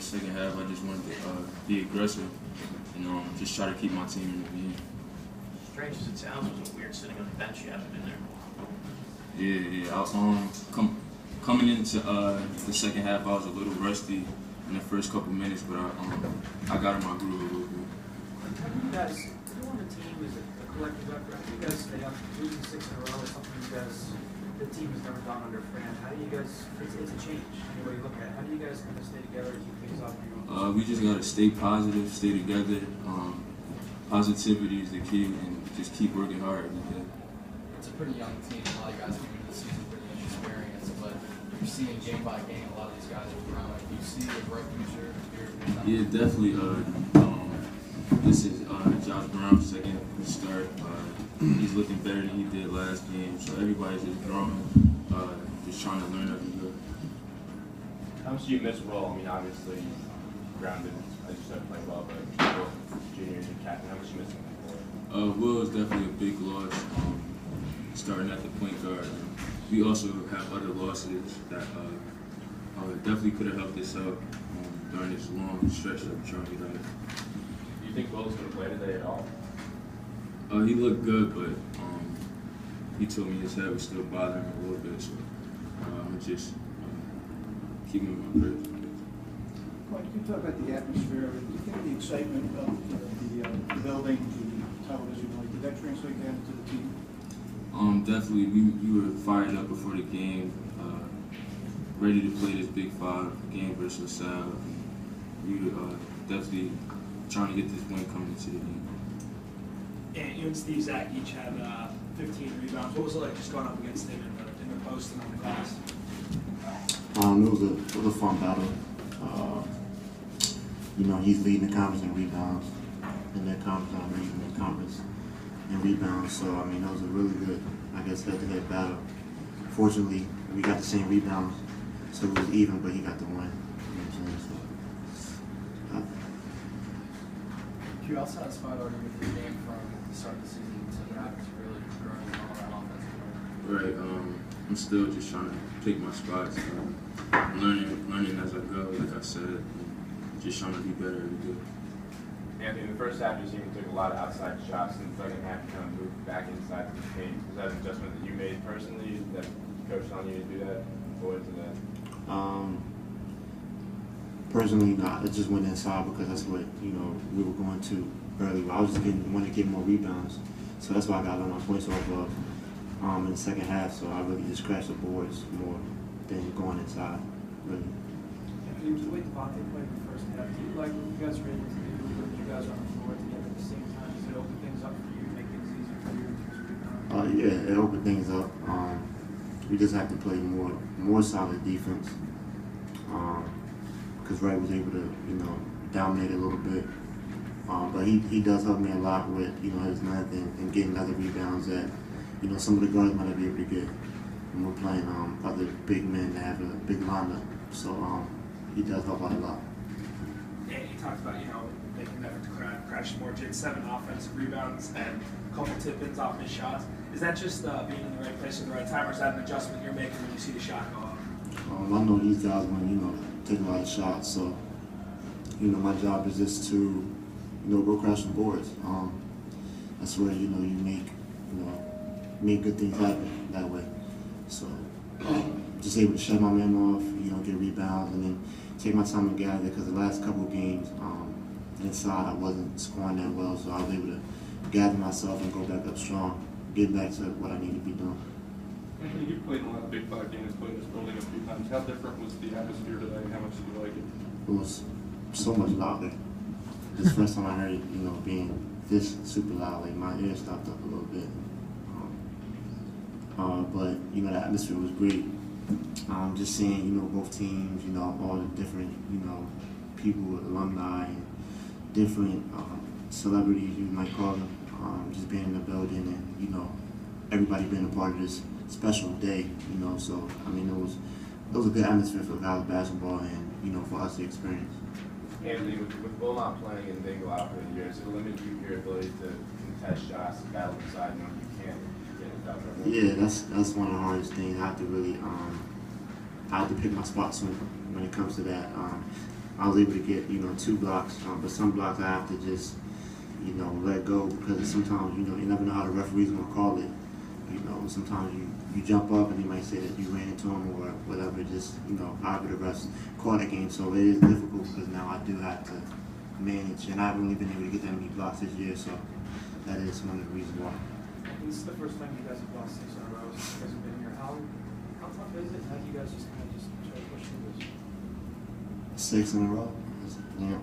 second half, I just wanted to be aggressive and just try to keep my team in the game. Strange as it sounds, it was weird sitting on the bench. You haven't been there. Yeah. Coming into the second half, I was a little rusty in the first couple minutes, but I got in my groove a little bit. How do you guys, who on the team is a collective effort? How do you guys stay up losing 6 in a row or something the team has never done under Fran? How do you guys, it's a change, any way you look at it. How do you guys kind of stay together and keep things up? We just got to stay positive, stay together. Positivity is the key, and just keep working hard every day. It's a pretty young team. A lot of guys came into the season with pretty much experience, but you're seeing game by game a lot of these guys are growing. Do you see a bright future here? Yeah, definitely. This is Josh Brown's second start. He's looking better than he did last game, so everybody's just growing, just trying to learn every day. How much do you miss Will? I mean, obviously, grounded, as you said, playing well, but Will, junior and captain, how much do you miss him for? Will is definitely a big loss, starting at the point guard. We also have other losses that definitely could have helped us out during this long stretch that we're trying to get out. Do you think Will's going to play today at all? He looked good, but he told me his head was still bothering him a little bit, so I'm just keeping him in my prayers. Quenton, you talk about the atmosphere. Do you think the excitement of the building, the television, did that translate down to the team? Definitely. We were fired up before the game, ready to play this Big 5 game versus Salle. We were definitely trying to get this win coming into the game. And you and Steve Zach each had 15 rebounds. What was it like just going up against him in the post and on the glass? It was a fun battle. He's leading the conference in rebounds, and that conference I'm leading the conference in rebounds. So it was a really good, head-to-head battle. Fortunately, we got the same rebounds, so it was even, but he got the win. You also satisfied already with your game from the start of the season to the Rapids really growing all that offensive play? Right. I'm still just trying to pick my spots, learning as I go, like I said, and just trying to be better every day. Anthony, in the first half, you seemed to take a lot of outside shots. In the second half, you kind of moved back inside the paint. Was that an adjustment that you made personally, that coached on you to do that? Go into that? Personally, not. I just went inside because that's what we were going to early. I was just wanting to get more rebounds, so that's why I got all my points off of in the second half. So I really just crashed the boards more than going inside. Really. It was the way Devontae played in the first half. Do you like what you guys were able to do? What you guys are on the floor together at the same time? Does it open things up for you, make things easier for you in terms of rebounding? Yeah, it opened things up. We just have to play more solid defense. Because Ray was able to, dominate a little bit. But he does help me a lot with, his length and getting other rebounds that, some of the guards might not be able to get. And we're playing other big men that have a big lineup. So he does help out a lot. And you talked about, making an effort to crash more. You had 7 offensive rebounds and a couple tip-ins off his shots. Is that just being in the right place at the right time, or is that an adjustment you're making when you see the shot go up? I know these guys want to, take a lot of shots, so my job is just to go crash some boards. That's where you make good things happen that way. So just able to shut my man off, get rebounds, and then take my time and gather. Because the last couple of games inside I wasn't scoring that well, so I was able to gather myself and go back up strong, get back to what I need to be doing. Anthony, you played in a lot of Big 5 games, played in this building a few times. How different was the atmosphere today? How much did you like it? It was so much louder. This first time I heard it, being this super loud, like my ear stopped up a little bit. But the atmosphere was great. Just seeing both teams, all the different people, alumni, and different celebrities you might call them, just being in the building and everybody being a part of this special day, so it was a good atmosphere for college basketball and for us to experience. Anthony, with Will not playing and Dingle out for the year, does it limit your ability to contest shots, battle inside, you can't get in foul trouble? Yeah, that's one of the hardest things. I have to really I have to pick my spots when it comes to that. I was able to get, 2 blocks, but some blocks I have to just, let go because sometimes, you never know how the referee's gonna call it. Sometimes you jump up and he might say that you ran into him or whatever, just, however the refs call that game. So it is difficult because now I do have to manage, and I haven't really been able to get that many blocks this year, so that is one of the reasons why. This is the first time you guys have lost 6 in a row since you guys have been here. How tough is it? How do you guys just kind of try to push through this? 6 in a row. Yeah.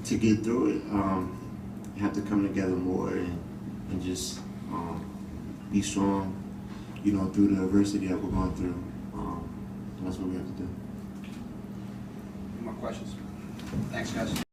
To get through it, you have to come together more and just be strong, through the adversity that we're going through. That's what we have to do. Any more questions? Thanks, guys.